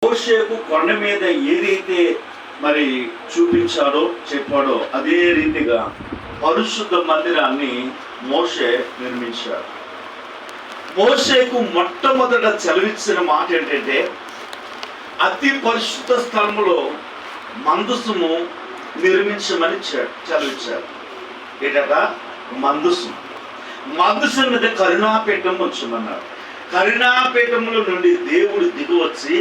మోషేకు కొండ మీద ఏదైతే మరి చూపించాడో చెప్పాడో అదే రీతిగా పరిశుద్ధ మందిరాన్ని మోషే నిర్మించాడు. మోషేకు మొట్టమొదట సెలవిచ్చిన మాట ఏంటంటే, అతి పరిశుద్ధ స్థలములో మందసము నిర్మించమని సెలవిచ్చాడు. ఏంటట? మందసం మీద కరుణాపీఠం ఉంచమన్నాడు. కరుణాపీఠముల నుండి దేవుడు దిగివచ్చి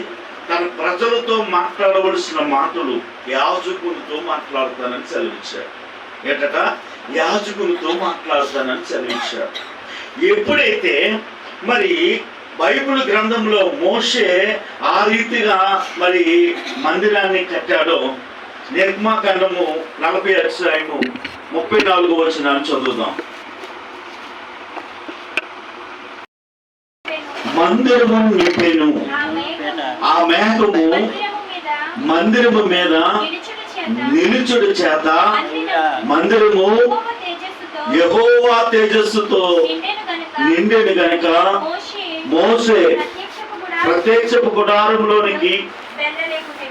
తన ప్రజలతో మాట్లాడవలసిన మాటలు యాజకునితో మాట్లాడతానని సెలవిచ్చాడు. ఏంటట? యాజకునితో మాట్లాడతానని సెలవిచ్చాడు. ఎప్పుడైతే మరి బైబిల్ గ్రంథంలో మోషే ఆ రీతిగా మరి మందిరాన్ని కట్టాడో, నిర్గమకాండము 40 అధ్యాయము 34 వచనాన్ని చదువుదాం. మందిరము నింపెను, ఆ మేఘము మందిరము మీద నిలుచుడు చేత మందిరము యెహోవా తేజస్సుతో నిండెను గనుక మోషే ప్రత్యక్షపు గుడారంలోనికి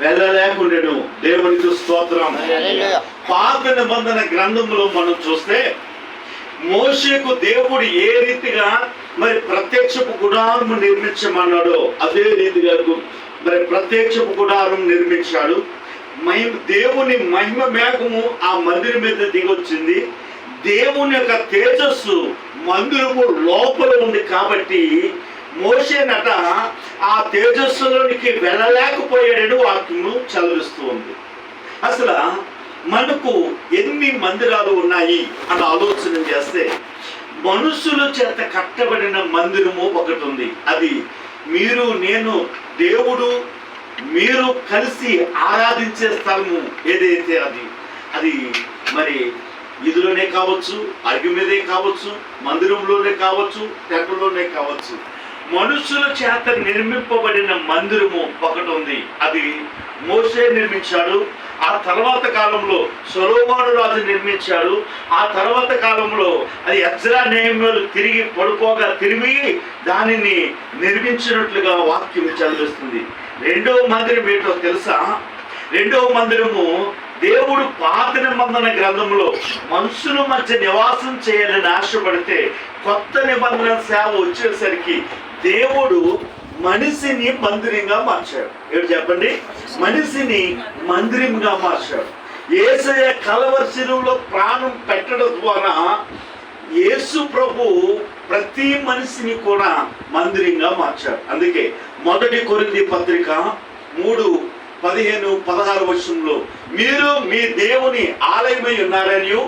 వెళ్ళలేకుండెను. దేవునికి స్తోత్రం. పాత నిబంధన గ్రంథంలో మనం చూస్తే మోషేకు దేవుడు ఏ రీతిగా మరి ప్రత్యక్షపు గుడారం నిర్మించమన్నాడో అదే రీతిగా మరి ప్రత్యక్షపు గుడారం నిర్మించాడు. దేవుని మహిమ మేఘము ఆ మందిరం మీద దిగొచ్చింది. దేవుని యొక్క తేజస్సు మందిరము లోపల ఉంది కాబట్టి మోషేనట ఆ తేజస్సులోనికి వెళ్ళలేకపోయాడని వాక్యము చదివిస్తూ ఉంది. అసలు మనకు ఎన్ని మందిరాలు ఉన్నాయి అని ఆలోచన చేస్తే మనుషుల చేత కట్టబడిన మందిరము ఒకటి ఉంది. అది మీరు నేను దేవుడు మీరు కలిసి ఆరాధించే స్థలము ఏదైతే అది మరి ఇదిలోనే కావచ్చు, అగ్గి మీదే కావచ్చు, మందిరంలోనే కావచ్చు, టెంపుల్లోనే కావచ్చు. మనుషుల చేత నిర్మింపబడిన మందిరము ఒకటి ఉంది. అది మోషే నిర్మించాడు. ఆ తర్వాత కాలంలో సొలొమోను రాజు నిర్మించాడు. ఆ తర్వాత కాలంలో అది ఎజ్రా నెహెమ్యాలు తిరిగి పడుకోగా తిరిగి దానిని నిర్మించినట్లుగా వాక్యం చదివిస్తుంది. రెండవ మందిరం ఏంటో తెలుసా? రెండవ మందిరము దేవుడు పాత నిబంధన గ్రంథంలో మనుషుల మధ్య నివాసం చేయాలని ఆశపడితే కొత్త నిబంధన సేవ వచ్చేసరికి దేవుడు మనిషిని మందిరంగా మార్చాడు. ఏడు చెప్పండి? మనిషిని మందిరంగా మార్చాడు. యేసయ్య కలవరి శిలువలో ప్రాణం పెట్టడం ద్వారా యేసు ప్రభు ప్రతి మనిషిని కూడా మందిరంగా మార్చాడు. అందుకే 1 కొరింథీ పత్రిక 3:15-16 వచనంలో మీరు మీ దేవుని ఆలయమై ఉన్నారని,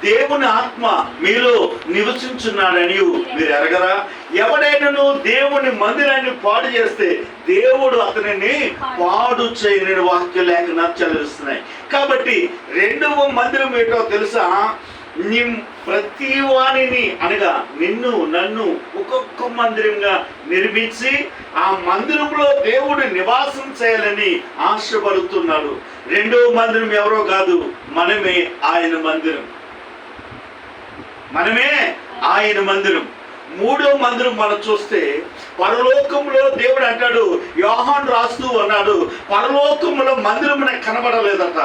దేవుని ఆత్మ మీలో నివసించున్నాడని మీరు ఎరగరా? ఎవడైనాను దేవుని మందిరాన్ని పాడు చేస్తే దేవుడు అతనిని పాడు చేయని వాక్య లేఖనాలు చదివిస్తున్నాయి. కాబట్టి రెండవ మందిరం ఏంటో తెలుసా? ప్రతి వాణిని అనగా నిన్ను నన్ను ఒక్కొక్క మందిరంగా నిర్మించి ఆ మందిరంలో దేవుడు నివాసం చేయాలని ఆశపడుతున్నాడు. రెండవ మందిరం ఎవరో కాదు, మనమే ఆయన మందిరం. మనమే ఆయన మందిరం. మూడో మందిరం మనం చూస్తే పరలోకంలో దేవుడు అంటాడు, యోహాను రాస్తూ అన్నాడు, పరలోకంలో మందిరం నాకు కనబడలేదట.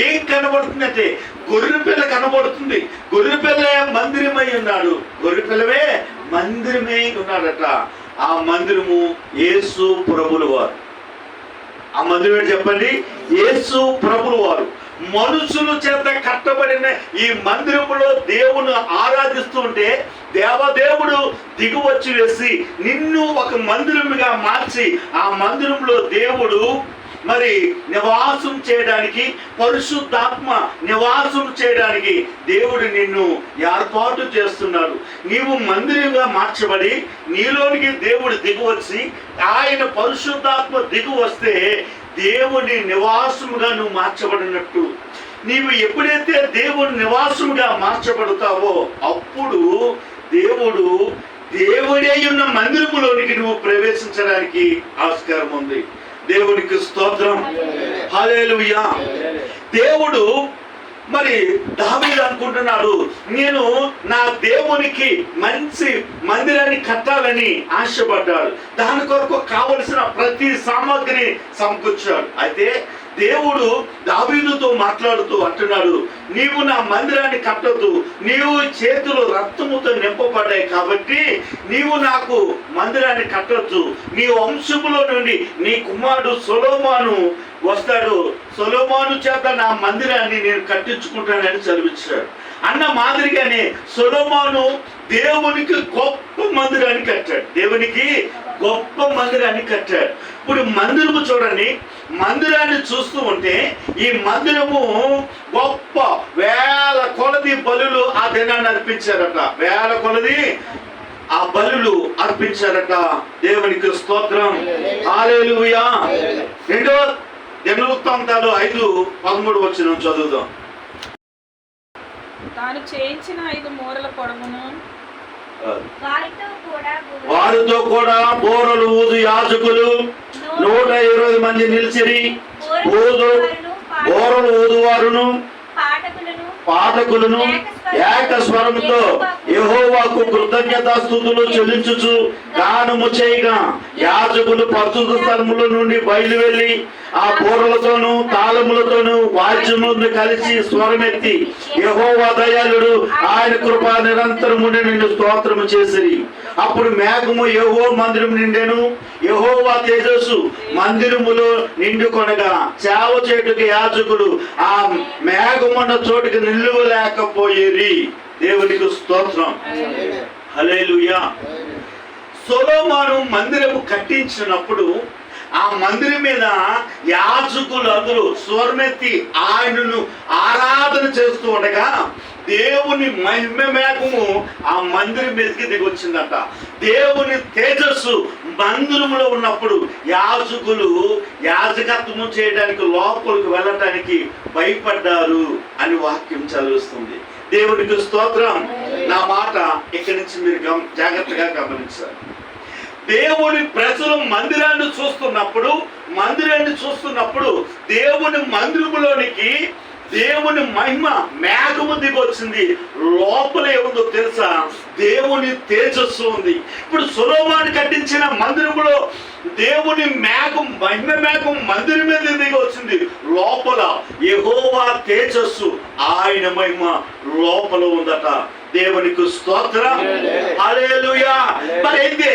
ఏం కనబడుతుందంటే గొర్రెపిల్ల కనబడుతుంది. గొర్రెపిల్లే మందిరమై ఉన్నాడు. గొర్రెపిల్లవే మందిరమై ఉన్నాడట. ఆ మందిరము యేసు ప్రభుల వారు. ఆ మందిరం ఏంటి చెప్పండి? యేసు ప్రభుల వారు. మనుషుల చేత కట్టబడిన ఈ మందిరములో దేవుని ఆరాధిస్తుంటే దేవదేవుడు దిగువచ్చి వేసి నిన్ను ఒక మందిరముగా మార్చి ఆ మందిరంలో దేవుడు మరి నివాసం చేయడానికి, పరిశుద్ధాత్మ నివాసం చేయడానికి దేవుడు నిన్ను ఏర్పాటు చేస్తున్నాడు. నీవు మందిరంగా మార్చబడి నీలోనికి దేవుడు దిగువచ్చి ఆయన పరిశుద్ధాత్మ దిగు వస్తే దేవుని నివాసముగా నువ్వు మార్చబడినట్టు. నీవు ఎప్పుడైతే దేవుని నివాసముగా మార్చబడతావో అప్పుడు దేవుడే ఉన్న మందిరములోనికి నువ్వు ప్రవేశించడానికి ఆస్కారం ఉంది. దేవునికి స్తోత్రం. హల్లెలూయా. దేవుడు మరి దావీదు అనుకుంటున్నాడు, నేను నా దేవునికి మంచి మందిరాన్ని కట్టాలని ఆశపడ్డాడు. దాని కొరకు కావలసిన ప్రతి సామాగ్రిని సమకూర్చాడు. అయితే దేవుడు దావీదుతో మాట్లాడుతూ అంటున్నాడు, నీవు నా మందిరాన్ని కట్టొద్దు, నీవు చేతులు రక్తముతో నింపబడ్డాయి కాబట్టి నీవు నాకు మందిరాన్ని కట్టొద్దు. నీ వంశములో నుండి నీ కుమారుడు సొలొమోను వస్తాడు, సొలొమోను చేత నా మందిరాన్ని నేను కట్టించుకుంటానని చదివించాడు. అన్న మాదిరిగానే సొలొమోను దేవునికి గొప్ప మందిరాన్ని కట్టాడు, దేవునికి గొప్ప మందిరాన్ని కట్టాడు. ఇప్పుడు మందిరము చూడండి, మందిరాన్ని చూస్తూ ఉంటే ఈ మందిరము గొప్ప వేల కొలది బలులు ఆ దినాన్ని అర్పించారట, వేల కొలది ఆ బలులు అర్పించారట. దేవునికి స్తోత్రం, హల్లెలూయా. రెండో దినవృత్తాంతాలు 5:13 చదువుదాం. తాను చేయించిన 5 మూరల పొడవును వారితో కూడా బోరలు ఊదు యాజకులు 120 మంది నిలిచిరి. బోరలు ఊదువారును పాఠకులను ఏక స్వరముతో యెహోవాకు కృతజ్ఞతాస్తుతులు చెల్లించుచు గానము చేయగా యాజకులు పరిశుద్ధ స్థలముల నుండి బయలు వెళ్ళి ఆ బోరలతోనూ తాళములతోనూ వాద్యములను కలిసి స్వరమెత్తి యెహోవా దయాళుడు, ఆయన కృప నిరంతరముండి నిన్ను స్తోత్రము చేసిరి. అప్పుడు మేఘము యెహోవా మందిరం నిండెను, యెహోవా తేజస్సు మందిరములో నిండుకొనగా సేవ చేయుటకు యాజకులు ఆ మేఘమున్న చోటుకి నిలువలేకపోయేరి. దేవునికి స్తోత్రం, హల్లెలూయా. సొలొమోను మందిరము కట్టించినప్పుడు ఆ మందిరం మీద యాజకులు అందరూ స్వరమెత్తి ఆయనను ఆరాధన చేస్తూ ఉండగా దేవుని మహిమ మేఘము ఆ మందిరం మీదకి దిగి వచ్చిందట. దేవుని తేజస్సు మందిరంలో ఉన్నప్పుడు యాజకులు యాజకత్వము చేయడానికి లోపలికి వెళ్ళటానికి భయపడ్డారు అని వాక్యం చదివిస్తుంది. దేవునికి స్తోత్రం. నా మాట ఇక్కడి నుంచి మీరు జాగ్రత్తగా గమనించాలి. దేవుని ప్రజలు మందిరాన్ని చూస్తున్నప్పుడు దేవుని మందిరములోనికి దేవుని మహిమ మేఘము దిగొచ్చింది. లోపల ఏముందో తెలుసా? దేవుని తేజస్సు ఉంది. ఇప్పుడు సొలొమోను కట్టించిన మందిరములో దేవుని మహిమ మేఘం మందిరం మీద దిగి వచ్చింది. లోపల యెహోవా తేజస్సు, ఆయన మహిమ లోపల ఉందట. దేవునికి స్తోత్రం, హల్లెలూయా. మరి అయితే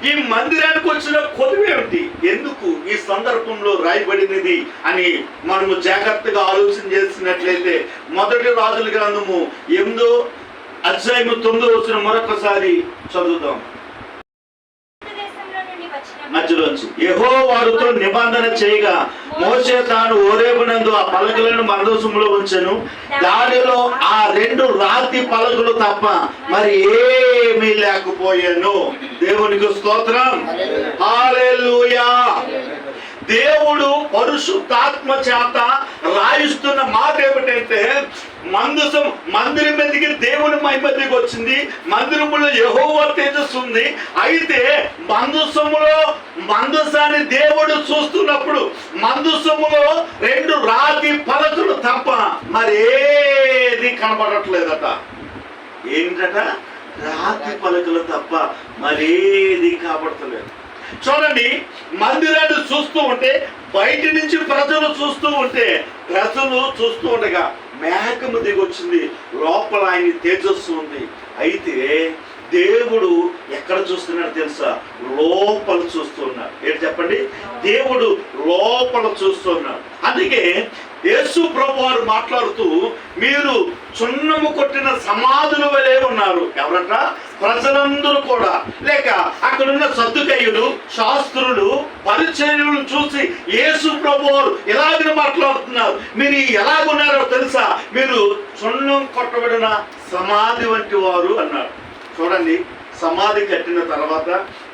ఈ మందిరానికి వచ్చిన కొలువేమిటి, ఎందుకు ఈ సందర్భంలో రాయబడినది అని మనము జాగ్రత్తగా ఆలోచన చేసినట్లయితే మొదటి రాజుల గ్రంథము 8:9 మరొకసారి చదువుదాం. మధ్యలోంచి యెహోవాతో నిబంధన చేయగా మోషే తాను హోరేబునందు ఆ పలకలను మందసములో ఉంచెను. దానిలో ఆ 2 రాతి పలకలు తప్ప మరి ఏమీ లేకపోయాను. దేవునికి స్తోత్రం, హల్లెలూయా. దేవుడు పరిశుద్ధాత్మ చేత రాయిస్తున్న మాట ఏమిటంటే మందిరం మీదకి దేవుని మహిమ దిగి వచ్చింది. మందిరములో యెహోవా తేజస్సు ఉంది. అయితే మందసాన్ని దేవుడు చూస్తున్నప్పుడు మందసములో 2 రాతి పలకలు తప్ప మరేది కనబడట్లేదట. ఏంటట? రాతి పలకలు తప్ప మరేది కనబడతలేదు. చూడండి, మందిరాన్ని చూస్తూ ఉంటే బయట నుంచి ప్రజలు చూస్తూ ఉండగా మేఘము దిగొచ్చింది. లోపల ఆయన తేజస్సు ఉంది. అయితే దేవుడు ఎక్కడ చూస్తున్నాడు తెలుసా? లోపల చూస్తున్నాడు. ఏంటి చెప్పండి? దేవుడు లోపల చూస్తున్నాడు. అందుకే యేసు ప్రభువారు మాట్లాడుతూ, మీరు చున్నము కొట్టిన సమాధుల వలె ఉన్నారు. ఎవరట? ప్రజలందరూ కూడా, లేక అక్కడున్న సద్దుకయ్యులు, శాస్త్రులు, పరిచర్యలను చూసి యేసు ప్రభువారు ఇలాగ మాట్లాడుతున్నారు. మీరు ఎలాగున్నారో తెలుసా? మీరు చున్నం కొట్టబడిన సమాధి వంటి వారు అన్నారు. చూడండి, సమాధి కట్టిన తర్వాత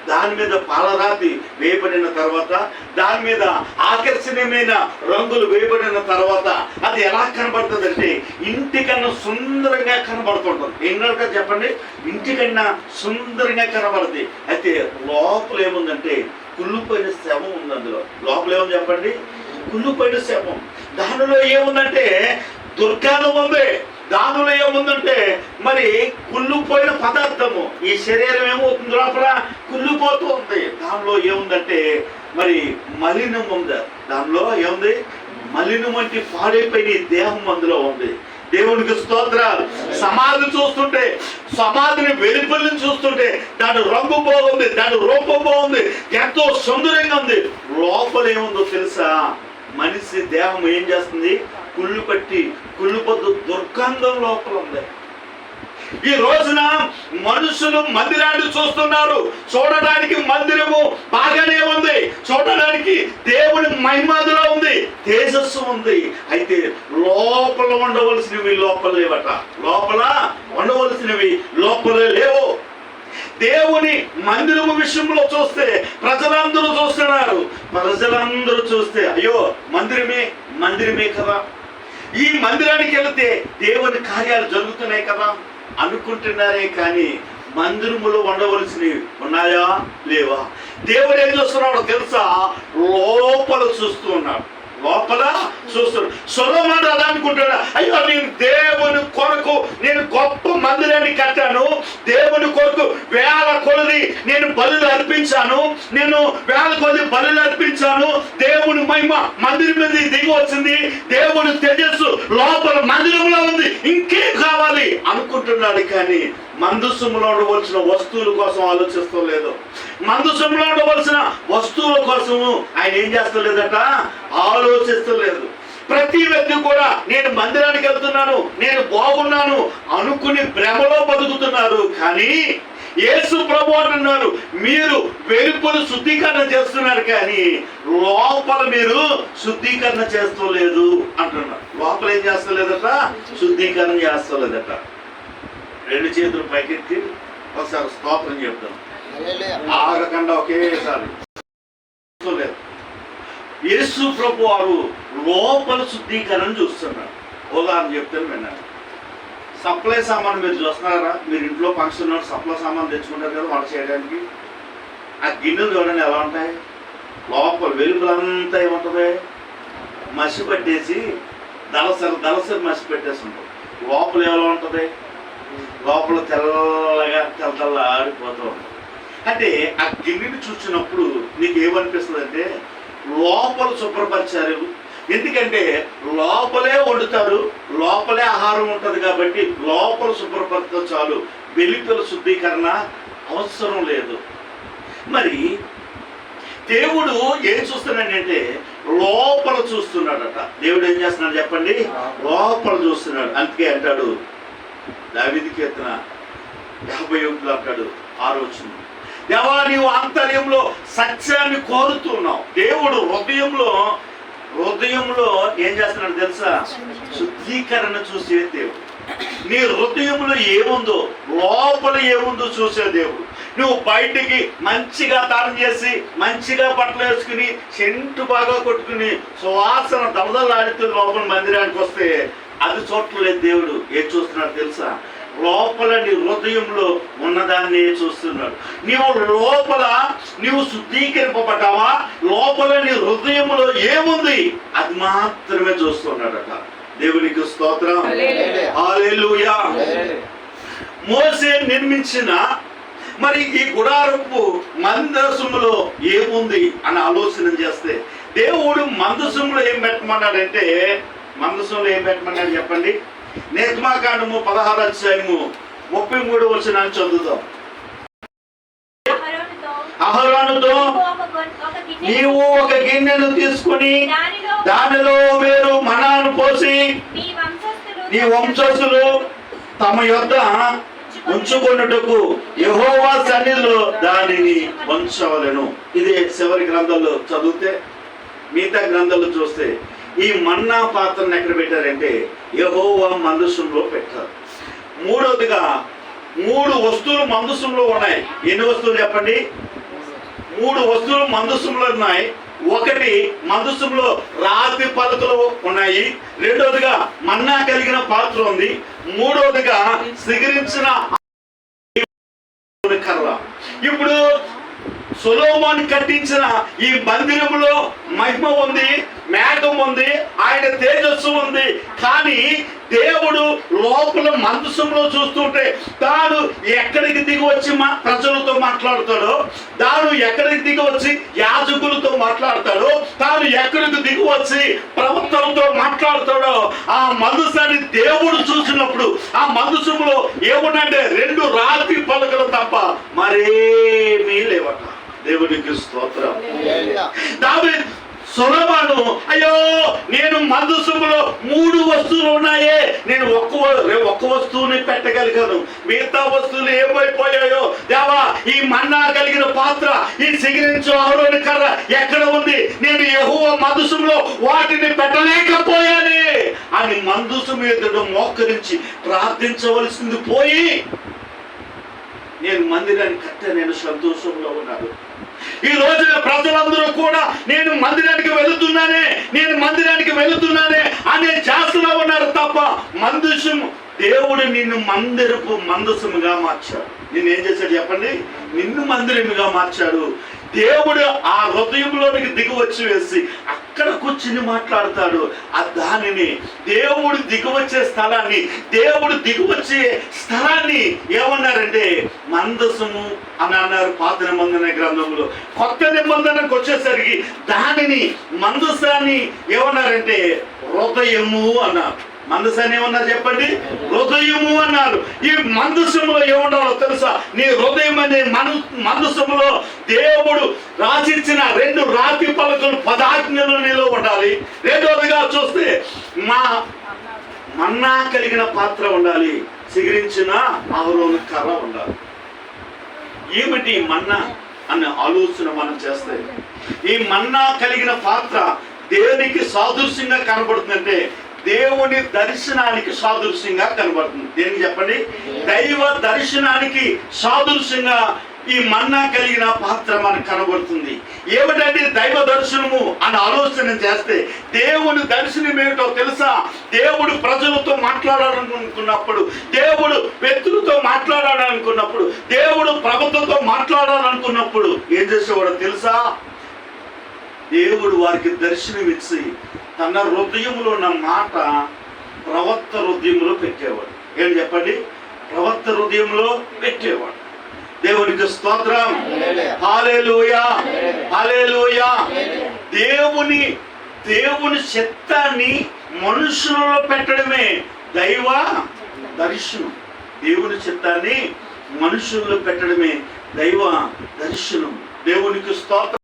దాని మీద పాలరాతి వేయబడిన తర్వాత దాని మీద ఆకర్షణీయమైన రంగులు వేయబడిన తర్వాత అది ఎలా కనబడుతుంది అంటే ఇంటికన్నా సుందరంగా కనబడుతుంటుంది. ఎన్నోగా చెప్పండి, ఇంటికన్నా సుందరంగా కనబడుతుంది. అయితే లోపల ఏముందంటే కుళ్ళిపోయిన శవం ఉంది. అందులో లోపల ఏముంది చెప్పండి? కుళ్ళిపోయిన శవం. దానిలో ఏముందంటే దుర్గంధం ఉంది. దానిలో ఏముందంటే మరి కుళ్ళిపోయిన పదార్థము. ఈ శరీరం ఏమవుతుంది, లోపల కుళ్ళిపోతూ ఉంది. దానిలో ఏముందంటే మరి మలినం ఉంది. దానిలో ఏముంది, మలినం అంటే పాడైపోయిన ఈ దేహం అందులో ఉంది. దేవునికి స్తోత్రాలు. సమాధి చూస్తుంటే, సమాధిని వెలుపలిని చూస్తుంటే దాని రంగు బాగుంది, దాని రూపం బాగుంది, ఎంతో సుందరంగా ఉంది. లోపల ఏముందో తెలుసా? మనిషి దేహం ఏం చేస్తుంది, కుళ్ళిపోతూ దుర్గంధం లోపల ఉంది. ఈ రోజున మనుషులు మందిరాన్ని చూస్తున్నారు. చూడడానికి మందిరము బాగానే ఉంది, చూడడానికి దేవుని మహిమలో ఉంది, తేజస్సు ఉంది. అయితే లోపల ఉండవలసినవి లోపల లేవట. లోపల ఉండవలసినవి లోపలే లేవు. దేవుని మందిరము విషయంలో చూస్తే ప్రజలందరూ చూస్తున్నారు. ప్రజలందరూ చూస్తే అయ్యో మందిరమే కదా, ఈ మందిరానికి వెళితే దేవుని కార్యాలు జరుగుతున్నాయి కదా అనుకుంటున్నారే కానీ మందిరములో ఉండవలసినవి ఉన్నాయా లేవా? దేవుడు ఏం చూస్తున్నాడో తెలుసా? లోపల చూస్తూ ఉన్నాడు. లోపల చూస్తున్నాడు. సొలొమోను అలా అనుకుంటాడు, అయ్యో నేను దేవుని కొరకు నేను గొప్ప మందిరాన్ని కట్టాను, దేవుని కొరకు వేల కొలది నేను బలులు అర్పించాను, దేవుని మహిమ మందిరం మీద దిగి వచ్చింది, దేవుని తేజస్సు లోపల మందిరంలో ఉంది, ఇంకేం కావాలి అనుకుంటున్నాడు. కానీ మందసంలో ఉండవలసిన వస్తువుల కోసం ఆలోచిస్తలేదు. మందసంలో ఉండవలసిన వస్తువుల కోసము ఆయన ఏం చేస్తలేదట, ఆలోచిస్తలేదు. ప్రతి వ్యక్తి కూడా నేను మందిరానికి వెళ్తున్నాను, నేను బాగున్నాను అనుకుని భ్రమలో బతుకుతున్నారు. కానీ యేసు ప్రభు అంటున్నారు, మీరు వెలుపల శుద్ధీకరణ చేస్తున్నారు కానీ లోపల మీరు శుద్ధీకరణ చేస్తలేదు అంటున్నారు. లోపల ఏం చేస్తలేదట, శుద్ధీకరణ చేస్తలేదట. రెండు చేతులు పైకెత్తి ఒకసారి స్తోత్రం చెప్తాం, ఆగకుండా ఒకేసారి. యేసు ప్రభు వారు లోపల శుద్ధీకరణ చూస్తున్నారు. ఉదాహరణ చెప్తాను విన్నాను. సప్లై సామాన్ మీరు చూస్తున్నారా? మీరు ఇంట్లో ఫంక్షన్ సప్లై సామాన్ తెచ్చుకుంటారు కదా వంట చేయడానికి. ఆ గిన్నెలు చూడండి ఎలా ఉంటాయి, లోపల వెలుగులంతా ఏముంటుంది, మసి పట్టేసి దళసరి మసి పెట్టేసి ఉంటుంది. లోపల ఎలా ఉంటుంది, లోపల తెల్ల ఆడిపోతూ ఉంటుంది. అంటే ఆ గిన్నెని చూసినప్పుడు నీకు ఏమనిపిస్తుంది అంటే లోపల శుభ్రపరిచారు. ఎందుకంటే లోపలే వండుతారు, లోపలే ఆహారం ఉంటుంది కాబట్టి లోపల శుభ్రపరితో చాలు, వెలుపల శుద్ధీకరణ అవసరం లేదు. మరి దేవుడు ఏం చూస్తున్నాడంటే లోపల చూస్తున్నాడట. దేవుడు ఏం చేస్తున్నాడు చెప్పండి, లోపల చూస్తున్నాడు. అందుకే అంటాడు దావీదు కీర్తన 51 అంటాడు 6వ వచనం, దేవా నీవు ఆంతర్యంలో సత్యాన్ని కోరుతున్నావు. దేవుడు హృదయంలో ఏం చేస్తున్నాడు తెలుసా, శుద్ధీకరణ చూసే దేవుడు. నీ హృదయంలో ఏముందో, లోపల ఏముందో చూసే దేవుడు. నువ్వు బయటికి మంచిగా తాళం చేసి మంచిగా బట్టలు వేసుకుని సెంటు బాగా కొట్టుకుని సువాసన దమదలాడుతూ లోపల మందిరానికి వస్తే అది చూడలేదు. దేవుడు ఏం చూస్తున్నాడు తెలుసా, లోపల నీ హృదయంలో ఉన్నదాన్ని చూస్తున్నాడు. నీవు శుద్ధీకరింపబడ్డావా, లోపల నీ హృదయంలో ఏముంది అది మాత్రమే చూస్తున్నాడట. దేవునికి స్తోత్రం, హల్లెలూయా. మోసే నిర్మించిన మరి ఈ గుడారపు మందసములో ఏముంది అని ఆలోచన చేస్తే దేవుడు మందసంలో ఏం పెట్టమన్నాడంటే, మందసంలో ఏం పెట్టమన్నాడు చెప్పండి. నిర్గమకాండము 16వ అధ్యాయము 33వ వచనాన్ని చదువుతాం. అహరోనుతో నీవు ఒక గిన్నెను తీసుకుని దానిలో వేరు మన్నాను పోసి నీ వంశస్థులు తమ యొద్ద ఉంచుకొనుటకు యెహోవా సన్నిధిలో దానిని ఉంచవలెను. ఇది చివరి గ్రంథాల్లో చదివితే, మిగతా గ్రంథాల్లో చూస్తే ఈ మన్నా పాత్రను ఎక్కడ పెట్టారంటే యెహోవా మందసంలో పెట్టారు. మూడవదిగా 3 వస్తువులు మందసంలో ఉన్నాయి. ఎన్ని వస్తువులు చెప్పండి? 3 వస్తువులు మందసంలో ఉన్నాయి. ఒకటి మందసంలో రాతి పలకలు ఉన్నాయి, రెండవదిగా మన్నా కలిగిన పాత్ర ఉంది, మూడవదిగా సిగిరించిన కర్ర. ఇప్పుడు సొలొమోను కట్టించిన ఈ మందిరంలో మహిమ ఉంది, మేఘం ఉంది, ఆ ఆయన తేజస్సు ఉంది. కానీ దేవుడు లోపల మందసంలో చూస్తుంటే తాను ఎక్కడికి దిగి వచ్చి ప్రజలతో మాట్లాడతాడో, తాను ఎక్కడికి దిగి వచ్చి యాజకులతో మాట్లాడతాడో, తాను ఎక్కడికి దిగి వచ్చి ప్రవక్తలతో మాట్లాడతాడో, ఆ మందసాన్ని దేవుడు చూసినప్పుడు ఆ మందసంలో ఏముందంటే 2 రాతి పలకలు తప్ప మరేమీ లేవట. దేవునికి స్తోత్రం. దావీదు సొలొమోను, అయ్యో నేను మందసములో 3 వస్తువులు ఉన్నాయే, నేను ఒక్క వస్తువుని పెట్టగలిగాను, మిగతా వస్తువులు ఏమైపోయాయో దేవా, ఈ మన్నా కలిగిన పాత్ర, ఈ సిగిరించు అహరోను కర్ర ఎక్కడ ఉంది, నేను యెహోవా మందసములో వాటిని పెట్టలేకపోయానే అని మందసము ఎదుట మోకరించి ప్రార్థించవలసింది పోయి నేను మందిరాన్ని కట్ట నేను సంతోషంలో ఉన్నాను. ఈ రోజున ప్రజలందరూ కూడా నేను మందిరానికి వెళుతున్నానే అనే చేస్తలో ఉన్నారు తప్ప మందసము, దేవుడు నిన్ను మందసముగా మార్చాడు. నిన్నేం చేశాడు చెప్పండి? నిన్ను మందిరముగా మార్చాడు. దేవుడు ఆ హృదయంలోనికి దిగివచ్చి వేసి అక్కడ కూర్చుని మాట్లాడతాడు. ఆ దానిని దేవుడు దిగివచ్చే స్థలాన్ని, దేవుడు దిగివచ్చే స్థలాన్ని ఏమన్నారంటే మందసము అని అన్నారు పాత నిబంధన గ్రంథంలో. కొత్త నిబంధనకు వచ్చేసరికి దానిని మందసాన్ని ఏమన్నారంటే హృదయము అన్నారు. మందసాన్ని ఏమన్నారు చెప్పండి? హృదయము అన్నారు. ఈ మందసములో ఏముండాలో తెలుసా? నీ హృదయం అనే మందసములో దేవుడు రాసిచ్చిన 2 రాతి పలకలు 10 ఆజ్ఞలు నీలో ఉండాలి. రెండోదిగా చూస్తే మన్నా కలిగిన పాత్ర ఉండాలి, సిగిరించిన అహరోను కర్ర ఉండాలి. ఏమిటి మన్నా అనే ఆలోచన మనం చేస్తే, ఈ మన్నా కలిగిన పాత్ర దేనికి సాదృశ్యంగా కనబడుతుందంటే దేవుని దర్శనానికి సాదృశ్యంగా కనబడుతుంది. దేనికి చెప్పండి? దైవ దర్శనానికి సాదృశ్యంగా ఈ మన్నా కలిగిన పాత్ర మనకు కనబడుతుంది. ఏమిటంటే దైవ దర్శనము అని ఆలోచన చేస్తే దేవుని దర్శనం ఏమిటో తెలుసా? దేవుడు ప్రజలతో మాట్లాడాలనుకున్నప్పుడు, దేవుడు వ్యక్తులతో మాట్లాడాలనుకున్నప్పుడు, దేవుడు ప్రభుత్వంతో మాట్లాడాలనుకున్నప్పుడు ఏం చేసేవాడో తెలుసా? దేవుడు వారికి దర్శనం ఇచ్చి తన హృదయంలో ఉన్న మాట ప్రవక్త హృదయంలో పెట్టేవాడు. ఏం చెప్పండి? ప్రవక్త హృదయంలో పెట్టేవాడు. దేవునికి స్తోత్రం. హల్లెలూయా, హల్లెలూయా. దేవుని చిత్తాన్ని మనుషులలో పెట్టడమే దైవ దర్శనం. దేవుని చిత్తాన్ని మనుషుల్లో పెట్టడమే దైవ దర్శనం. దేవునికి స్తోత్రం.